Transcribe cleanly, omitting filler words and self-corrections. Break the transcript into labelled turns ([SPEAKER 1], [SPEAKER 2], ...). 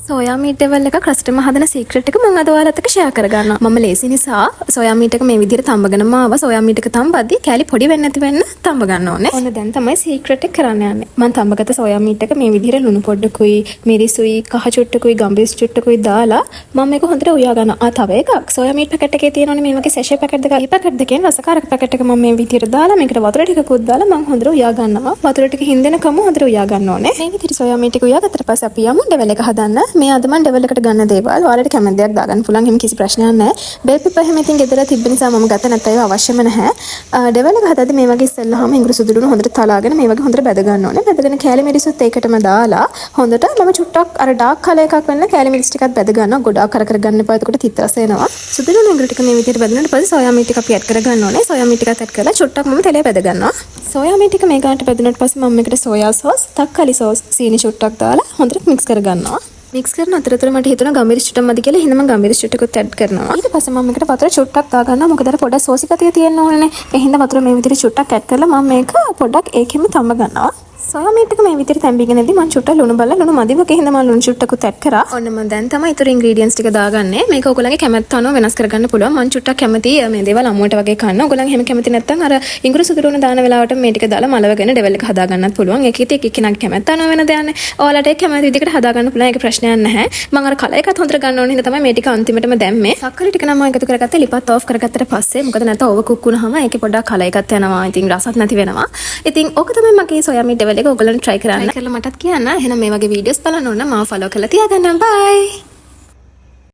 [SPEAKER 1] Soya meet level එක customer හදන secret එක මම අද ඔයාලත් එක්ක ෂෙයා කරගන්නවා. මම ලේසි නිසා සෝයා මීට් එක මේ විදිහට තඹගෙනම ආවා. සෝයා මීට් එක තඹද්දි කැලි පොඩි වෙන්නේ නැති වෙන්න තඹ ගන්න ඕනේ. ඔන්න දැන් තමයි සීක්‍රට් එක කරන්න යන්නේ. මම තඹගත සෝයා මීට් එක මේ විදිහට ලුණු පොඩ්ඩකුයි, මිරිසුයි, කහ චුට්ටකුයි, ගම්බිස් චුට්ටකුයි දාලා මම මේක හොඳට උයා ගන්නවා. තව එකක් සෝයා මීට් පැකට් එකේ තියෙනවනේ මේ වගේ සැෂේ පැකට් දෙකක්. මේ පැකට් දෙකෙන් රසකාරක පැකට් එක මම මේ විදිහට දාලා මේකට වතුර ටිකකුත් දාලා මම හොඳට උයා ගන්නවා. වතුර ටික හින්දෙනකම හොඳට උයා ගන්න ඕනේ. මේ විදිහට සෝයා මීට් එක උයා ගත්තට පස්සේ අපි යමු ඩෙවල් එක හදන්න. මේ අද මම ඩෙවල් එකට ගන්න දේවල් ඔයාලට කැමති දෙයක් දාගන්න පුළුවන්. එහෙම කිසි ප්‍රශ්නයක් නැහැ. බෙල් පෙපර් හැම ඉතින් ගෙදර තිබ්බ නිසා මම ගත්ත නැත්නම් ඒව අවශ්‍යම නැහැ. ඩෙවල් එක හදද්දි මේ වගේ ඉස්සෙල්ලාම ඉඟුරු සුදු ලුණු හොඳට තලාගෙන මේ වගේ හොඳට බැද ගන්න ඕනේ. බැදගෙන කෑලි මිරිසුත් ඒකටම දාලා හොඳට මම චුට්ටක් අර ඩාර්ක් කලර් එකක් වෙන්න කෑලි මිරිස් ටිකක් බැද ගන්නවා. ගොඩාක් කර ගන්න එපා. එතකොට තිත් රස එනවා. සුදු ලුණු ඉඟුරු ටික මේ විදිහට බැදුනට පස්සේ සෝයා මීට් ටික අපි ඇඩ් කර ගන්න ඕනේ. සෝයා මීට් ටිකත් ඇඩ් කරලා චුට්ටක් මම තෙලේ බැද ගන්නවා. සෝයා මීට් ටික මේ ගානට බැදුනට පස්සේ මම මේකට සෝයා සෝස්, තක්කාලි සෝස්, සීනි චුට්ටක් දාලා හොඳට මික්ස් කර ගන්නවා. මික්ස් කරන අතරතුර මට හිතුණා ගම්මිරිස් චුට්ටක් මදි කියලා. එහෙනම් මම ගම්මිරිස් චුට්ටකුත් ඇඩ් කරනවා. ඊට පස්සේ මම මේකට වතුර චුට්ටක් දා ගන්නවා. මොකද අර පොඩක් සෝසි ගතිය තියෙන්න ඕනේනේ. ඒ හින්දා වතුර මේ විදිහට චුට්ටක් ඇඩ් කරලා මම මේක පොඩක් ඒකෙම තඹ ගන්නවා. සෝයා මීට් එක මේ විදිහට තැම්බීගෙන ඉඳි මම චුට්ටක් ලුණු බලලා ලුණු මදිම කේහින්දා මම ලුණු චුට්ටකුත් ඇඩ් කරා. ඔන්න මම දැන් තමයි ඊතර ඉන්ග්‍රීඩියන්ට්ස් ටික දාගන්නේ. මේක ඔයගොල්ලන්ගේ කැමැත්ත අනුව වෙනස් කරගන්න පුළුවන්. මම චුට්ටක් කැමති මේ දේවල් අමුවට වගේ කන්න. ඔයගොල්ලන් එහෙම කැමති නැත්නම් අර ඉඟුරු සුදු ලුණු දාන වෙලාවට මේ ටික දාලා මලවගෙන ඩෙවල් එක හදා ගන්නත් පුළුවන්. ඒකෙත් එක එක්කෙනාගේ කැමැත්ත අනුව වෙන දෙයක් නේ. ඔයාලට ඒක කැමති විදිහට හදා ගන්න පුළුවන්. ඒක ප්‍රශ්නයක් නැහැ. මම අර කලර් එකත් හොඳට ගන්න ඕන හින්දා තමයි මේ ටික අන්තිමටම දැම්මේ. සක්කලි ටික නම් මම එකතු කරගත්තා. ලිපත් ඔෆ් කරගත්තට පස්සේ මොකද නැත්නම් ඕව කුක් වුණාම ඒකේ පොඩ්ඩක් කලර් එකත් යනවා. ඉතින් රසත් නැති වෙනවා. ඉතින් ඕක තමයි මගේ සෝයා මීට් ඩෙවල් එක ඔයගොල්ලන් try කරන්න. කරලා මටත් කියන්න. එහෙනම් මේ වගේ වීඩියෝස් බලන්න ඕන නම් මාව follow කරලා තියාගන්න. bye.